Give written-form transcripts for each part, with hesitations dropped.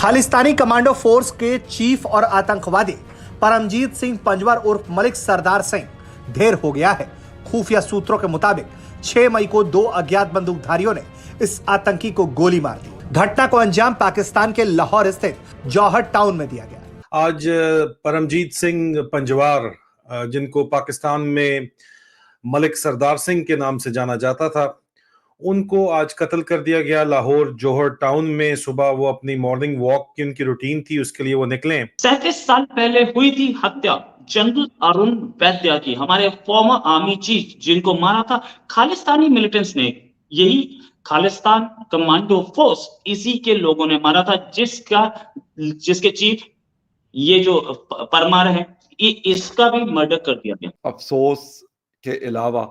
Khalistani commando force के chief और आतंकवादी परमजीत सिंह पंजवार उर्फ मलिक सरदार सिंह ढेर हो गया है। खुफिया सूत्रों के मुताबिक 6 मई को 2 अज्ञात बंदूकधारियों ने इस आतंकी को गोली मार दी। घटना को अंजाम पाकिस्तान के लाहौर स्थित जौहर टाउन में दिया गया। आज परमजीत सिंह पंजवार, जिनको पाकिस्तान में मलिक सरदार सिंह के नाम से जाना जाता था, उनको आज कत्ल कर दिया गया लाहौर जौहर टाउन में। सुबह वो अपनी मॉर्निंग वॉक की उनकी रूटीन थी, उसके लिए वो निकले। 37 साल पहले हुई थी हत्या जनरल अरुण वैद्या की, हमारे फॉर्मर आर्मी चीफ, जिनको मारा था खालिस्तानी मिलिटेंट्स ने। यही खालिस्तान कमांडो फोर्स, इसी के लोगों ने मारा था, जिसके चीफ ये जो परमार है, इसका भी मर्डर कर दिया गया। अफसोस के अलावा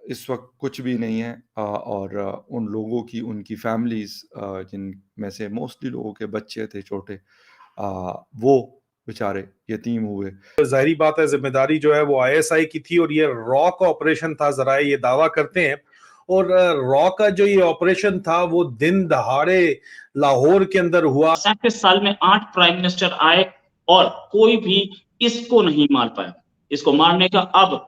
इस वक्त कुछ भी नहीं है। और उन लोगों की, उनकी फैमिलीज, जिनमें से मोस्टली लोगों के बच्चे थे छोटे, वो बेचारे यतीम हुए। जाहिर बात है, जिम्मेदारी जो है वो आईएसआई की थी और ये रॉ का ऑपरेशन था, जरा ये दावा करते हैं। और रॉ का जो ये ऑपरेशन था वो दिन दहाड़े लाहौर के अंदर हुआ। 37 साल में 8 प्राइम मिनिस्टर आए और कोई भी इसको नहीं मार पाया। इसको मारने का अब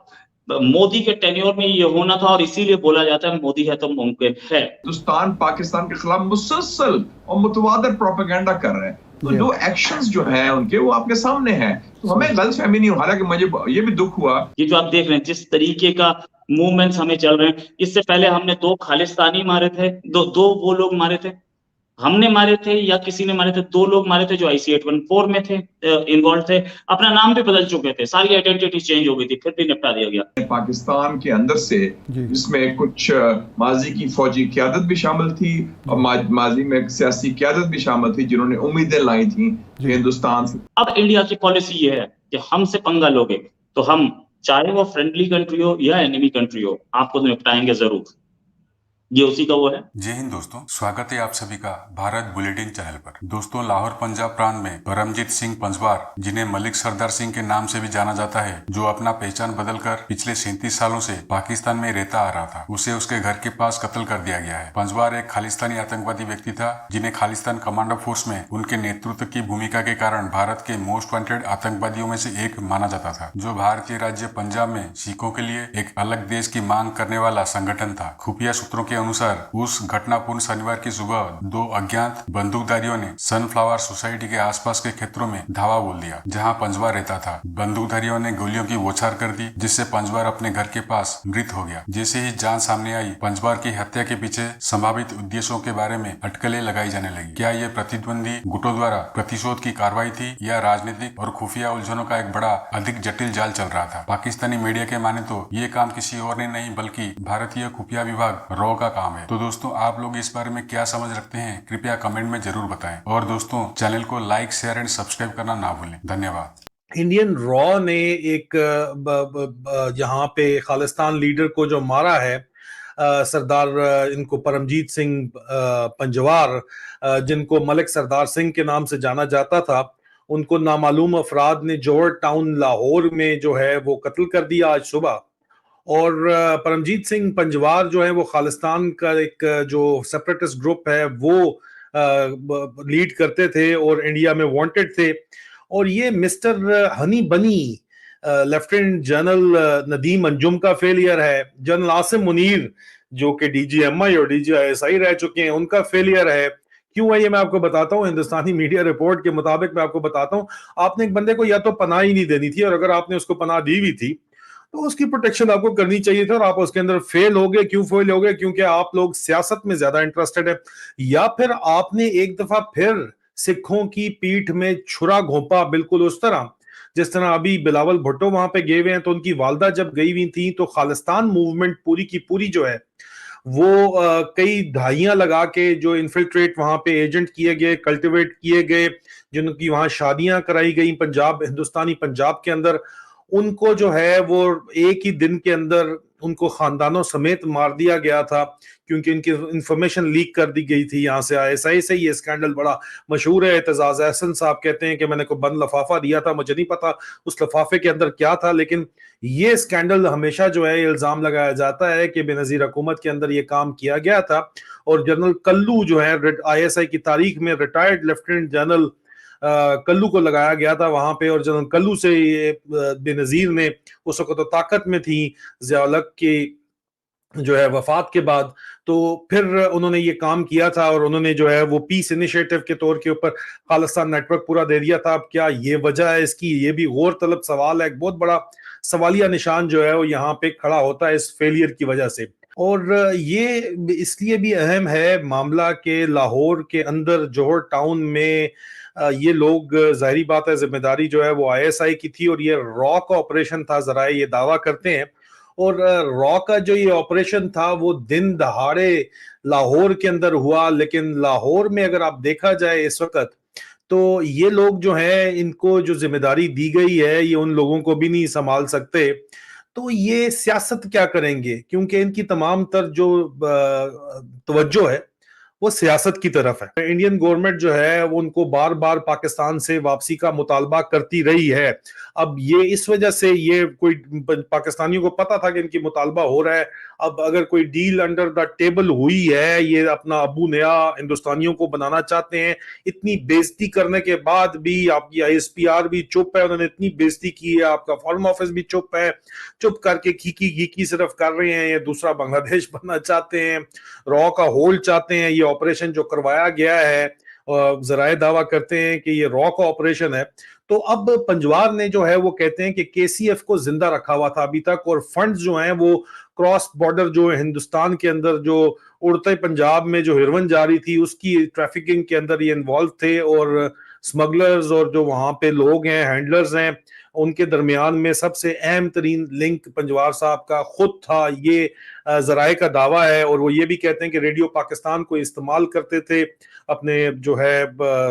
मोदी के टेन्योर में ये होना था और इसीलिए बोला जाता है मोदी है तो मुमकिन है। हिंदुस्तान पाकिस्तान के खिलाफ मुसलसल और मुतवादिर प्रोपेगेंडा कर रहे हैं, तो जो एक्शंस जो हैं उनके वो आपके सामने हैं, तो हमें गलतफहमी नहीं हो। हालांकि मुझे ये भी दुख हुआ, ये जो आप देख रहे हैं जिस तरीके का मूवमेंट्स हमें चल रहे हैं, इससे पहले हमने 2 खालिस्तानी मारे थे, दो वो लोग मारे थे, हमने मारे थे या किसी ने मारे थे, 2 लोग मारे थे जो IC 814 में थे, इन्वॉल्व थे, अपना नाम भी बदल चुके थे, सारी आइडेंटिटी चेंज हो गई थी, फिर भी निपटा दिया गया। पाकिस्तान के अंदर से जिसमें कुछ माजी की फौजी क़यादत भी शामिल थी और माजी में सियासी क़यादत भी शामिल थी, जिन्होंने उम्मीदें लाई थी हिंदुस्तान से। अब इंडिया की पॉलिसी ये है कि हमसे पंगा लोगे तो हम, चाहे वो फ्रेंडली कंट्री हो या एनिमी कंट्री हो, आपको निपटाएंगे जरूर। ये उसी का वो है। जय हिंद दोस्तों, स्वागत है आप सभी का भारत बुलेटिन चैनल पर। दोस्तों, लाहौर पंजाब प्रांत में परमजीत सिंह पंजवार, जिन्हें मलिक सरदार सिंह के नाम से भी जाना जाता है, जो अपना पहचान बदलकर पिछले 37 सालों से पाकिस्तान में रहता आ रहा था, उसे उसके घर के पास कत्ल कर दिया गया है। पंजवार एक खालिस्तानी आतंकवादी व्यक्ति था, जिन्हें खालिस्तान कमांडो फोर्स में उनके नेतृत्व की भूमिका के कारण भारत के मोस्ट वांटेड आतंकवादियों में से एक माना जाता था, जो भारतीय राज्य पंजाब में सिखों के लिए एक अलग देश की मांग करने वाला संगठन था। खुफिया सूत्रों के अनुसार उस घटनापूर्ण शनिवार की सुबह 2 अज्ञात बंदूकधारियों ने सनफ्लावर सोसाइटी के आसपास के क्षेत्रों में धावा बोल दिया, जहां पंजवार रहता था। बंदूकधारियों ने गोलियों की बौछार कर दी, जिससे पंजवार अपने घर के पास मृत हो गया। जैसे ही जांच सामने आई, पंजवार की हत्या के पीछे संभावित उद्देश्यों के बारे में अटकलें लगाई जाने लगी। क्या ये प्रतिद्वंदी गुटों द्वारा प्रतिशोध की कार्रवाई थी या राजनीतिक और खुफिया उलझनों का एक बड़ा अधिक जटिल जाल चल रहा था? पाकिस्तानी मीडिया के माने तो ये काम किसी और ने नहीं बल्कि भारतीय खुफिया विभाग रॉ का काम है। तो दोस्तों, आप लोग इस बारे में क्या समझ रखते हैं, कृपया कमेंट में जरूर बताएं। और दोस्तों, चैनल को लाइक, शेयर एंड सब्सक्राइब करना ना भूलें। धन्यवाद। इंडियन रॉ ने एक यहाँ पे खालिस्तान लीडर को जो मारा है, सरदार, इनको परमजीत सिंह पंजवार, जिनको मलिक सरदार सिंह के नाम से जाना जाता था, उनको नामालूम अफराद ने जौहर टाउन लाहौर में जो है वो कत्ल कर दिया आज सुबह। और परमजीत सिंह पंजवार जो है वो खालिस्तान का एक जो सेपरेटिस्ट ग्रुप है वो लीड करते थे और इंडिया में वांटेड थे। और ये मिस्टर हनी बनी, लेफ्टिनेंट जनरल नदीम अंजुम का फेलियर है। जनरल आसिम मुनीर, जो कि DGMI और DGISI रह चुके हैं, उनका फेलियर है। क्यों है ये मैं आपको बताता हूँ। हिंदुस्तानी मीडिया रिपोर्ट के मुताबिक मैं आपको बताता हूँ, आपने एक बंदे को या तो पनाह ही नहीं देनी थी, और अगर आपने उसको पनाह दी हुई थी तो उसकी प्रोटेक्शन आपको करनी चाहिए था, और आप उसके अंदर फेल हो गए। क्यों फेल हो गए? क्योंकि आप लोग सियासत में ज्यादा इंटरेस्टेड है, या फिर आपने एक दफा फिर सिखों की पीठ में छुरा घोंपा, बिल्कुल उस तरह जिस तरह अभी बिलावल भुट्टो वहां पे गए हुए हैं। तो उनकी वालदा जब गई हुई थी तो खालिस्तान मूवमेंट पूरी की पूरी जो है वो कई दहाइयां लगा के जो इन्फिल्ट्रेट वहां पे एजेंट किए गए, कल्टिवेट किए गए, जिनकी वहां शादियां कराई गई पंजाब, हिंदुस्तानी पंजाब के अंदर, उनको जो है वो एक ही दिन के अंदर उनको खानदानों समेत मार दिया गया था क्योंकि इनकी इंफॉर्मेशन लीक कर दी गई थी यहाँ से आईएसआई से। ये स्कैंडल बड़ा मशहूर है। एतजाज अहसन साहब कहते हैं कि मैंने को बंद लफाफा दिया था, मुझे नहीं पता उस लफाफे के अंदर क्या था, लेकिन ये स्कैंडल हमेशा जो है इल्जाम लगाया जाता है कि बेनजीर हुकूमत के अंदर ये काम किया गया था। और जनरल कल्लू जो है आईएसआई की तारीख में रिटायर्ड लेफ्टिनेंट जनरल कल्लू को लगाया गया था वहां पे। और जनरल कल्लू से ये बेनजीर ने उस वक्त तो ताकत में थी ज़िया-उल-हक की जो है वफात के बाद, तो फिर उन्होंने ये काम किया था और उन्होंने जो है वो पीस इनिशिएटिव के तौर के ऊपर खालिस्तान नेटवर्क पूरा दे दिया था। अब क्या ये वजह है इसकी, ये भी गौर तलब सवाल है। एक बहुत बड़ा सवालिया निशान जो है वो यहाँ पे खड़ा होता है इस फेलियर की वजह से। और ये इसलिए भी अहम है मामला के लाहौर के अंदर जौहर टाउन में ये लोग, जाहिर बात है जिम्मेदारी जो है वो आईएसआई की थी और ये रॉ का ऑपरेशन था, जरा ये दावा करते हैं। और रॉ का जो ये ऑपरेशन था वो दिन दहाड़े लाहौर के अंदर हुआ, लेकिन लाहौर में अगर आप देखा जाए इस वक्त तो ये लोग जो हैं इनको जो जिम्मेदारी दी गई है ये उन लोगों को भी नहीं संभाल सकते। तो ये सियासत क्या करेंगे, क्योंकि इनकी तमाम तर जो तवज्जो है वो सियासत की तरफ है। इंडियन गवर्नमेंट जो है वो उनको बार बार पाकिस्तान से वापसी का मुतालबा करती रही है। अब ये इस वजह से ये कोई पाकिस्तानियों को पता था कि इनकी मुतालबा हो रहा है। अब अगर कोई डील अंडर द टेबल हुई है, ये अपना अबू नया हिंदुस्तानियों को बनाना चाहते हैं, इतनी बेइज्जती करने के बाद भी आपकी आईएसपीआर भी चुप है, उन्होंने इतनी बेइज्जती की है, आपका फॉरेन ऑफिस भी चुप है, चुप करके खीकी सिर्फ कर रहे हैं। ये दूसरा बांग्लादेश बनना चाहते हैं, रॉ का होल्ड चाहते हैं। ये ऑपरेशन जो करवाया गया है, जराए दावा करते हैं कि ये रॉ का ऑपरेशन है। तो अब पंजवार ने जो है वो कहते हैं कि केसीएफ को जिंदा रखा हुआ था अभी तक, और फंड्स जो हैं वो क्रॉस बॉर्डर जो हिंदुस्तान के अंदर जो उड़ते पंजाब में जो हेरोइन जा रही थी उसकी ट्रैफिकिंग के अंदर ये इन्वॉल्व थे। और स्मगलर्स और जो वहां पे लोग हैं, हैंडलर्स हैं, उनके दरमियान में सबसे अहम तरीन लिंक पंजवार साहब का खुद था, ये जराए का दावा है। और वो ये भी कहते हैं कि रेडियो पाकिस्तान को इस्तेमाल करते थे अपने जो है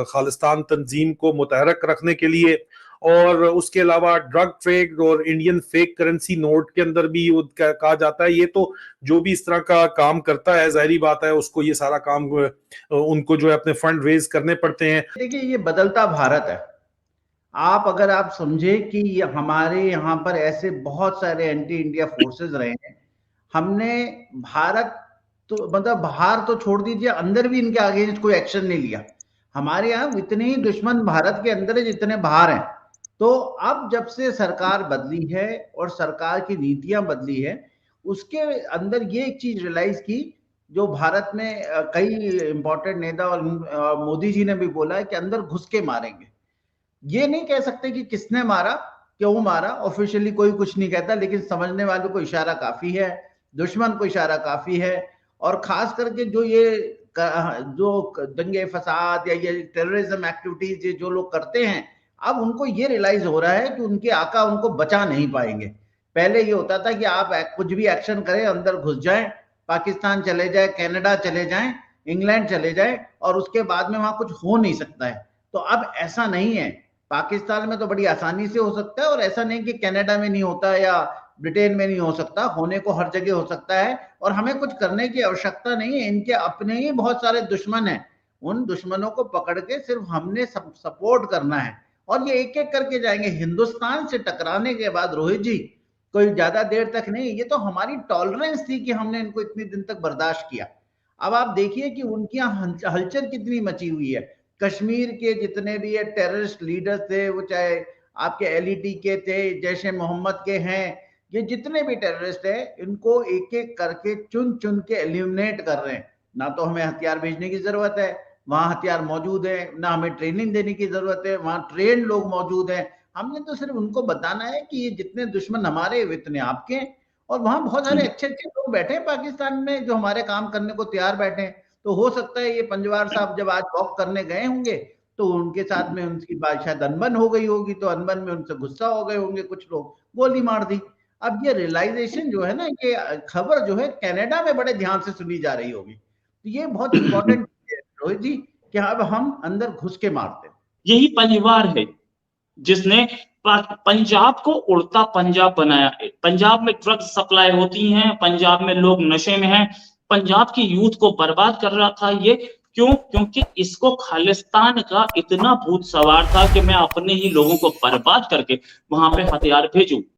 खालिस्तान तंजीम को मुतहरक रखने के लिए। और उसके अलावा ड्रग ट्रेड और इंडियन फेक करेंसी नोट के अंदर भी कहा जाता है। ये तो जो भी इस तरह का काम करता है, जाहिर बात है उसको ये सारा काम उनको जो है अपने फंड रेज करने पड़ते हैं। देखिए ये बदलता भारत है। अगर आप समझे कि हमारे यहाँ पर ऐसे बहुत सारे एंटी इंडिया फोर्सेस रहे हैं, हमने भारत तो मतलब बाहर तो छोड़ दीजिए, अंदर भी इनके अगेंस्ट कोई एक्शन नहीं लिया। हमारे यहाँ इतने ही दुश्मन भारत के अंदर है जितने बाहर हैं। तो अब जब से सरकार बदली है और सरकार की नीतियां बदली है, उसके अंदर ये एक चीज रियलाइज की, जो भारत में कई इंपॉर्टेंट नेता और मोदी जी ने भी बोला है कि अंदर घुस के मारेंगे। ये नहीं कह सकते कि किसने मारा, क्यों मारा, ऑफिशियली कोई कुछ नहीं कहता, लेकिन समझने वालों को इशारा काफी है, दुश्मन को इशारा काफी है। और खास करके जो दंगे फसाद या ये टेररिज्म एक्टिविटीज जो लोग करते हैं, अब उनको ये रियलाइज हो रहा है कि उनके आका उनको बचा नहीं पाएंगे। पहले ये होता था कि आप कुछ भी एक्शन करें, अंदर घुस जाएं, पाकिस्तान चले जाए, कनाडा चले जाएं, इंग्लैंड चले जाएं, और उसके बाद में वहां कुछ हो नहीं सकता है। तो अब ऐसा नहीं है। पाकिस्तान में तो बड़ी आसानी से हो सकता है, और ऐसा नहीं कि कनाडा में नहीं होता या ब्रिटेन में नहीं हो सकता, होने को हर जगह हो सकता है। और हमें कुछ करने की आवश्यकता नहीं है। इनके अपने ही बहुत सारे दुश्मन हैं, उन दुश्मनों को पकड़ के सिर्फ हमने सपोर्ट करना है, और ये एक एक करके जाएंगे। हिंदुस्तान से टकराने के बाद रोहित जी कोई ज्यादा देर तक नहीं, ये तो हमारी टॉलरेंस थी कि हमने इनको इतने दिन तक बर्दाश्त किया। अब आप देखिए कि उनकी हलचल कितनी मची हुई है। कश्मीर के जितने भी ये टेररिस्ट लीडर थे, वो चाहे आपके एलईटी के थे, जैशे मोहम्मद के हैं, ये जितने भी टेररिस्ट हैं, इनको एक एक करके चुन चुन के एलिमिनेट कर रहे हैं। ना तो हमें हथियार भेजने की जरूरत है, वहां हथियार मौजूद है, ना हमें ट्रेनिंग देने की जरूरत है, वहां ट्रेन लोग मौजूद हैं। हमने तो सिर्फ उनको बताना है कि ये जितने दुश्मन हमारे इतने आपके हैं। और वहां बहुत सारे अच्छे अच्छे लोग बैठे हैं पाकिस्तान में जो हमारे काम करने को तैयार बैठे हैं। तो हो सकता है ये पंजवार साहब जब आज वॉक करने गए होंगे तो उनके साथ में उनकी बात शायद अनबन हो गई होगी, तो अनबन में उनसे गुस्सा हो गए होंगे, कुछ लोग गोली मार दी। अब ये रियलाइजेशन जो है ना, ये खबर जो है कनाडा में बड़े ध्यान से सुनी जा रही होगी। तो ये बहुत इंपॉर्टेंट है रोहित जी कि अब हम अंदर घुस के मारते हैं। यही परिवार है जिसने पंजाब को उड़ता पंजाब बनाया। पंजाब में ड्रग्स सप्लाई होती हैं, पंजाब में लोग नशे में हैं, पंजाब की यूथ को बर्बाद कर रहा था ये। क्यों? क्योंकि इसको खालिस्तान का इतना भूत सवार था कि मैं अपने ही लोगों को बर्बाद करके वहां पे हथियार भेजूं।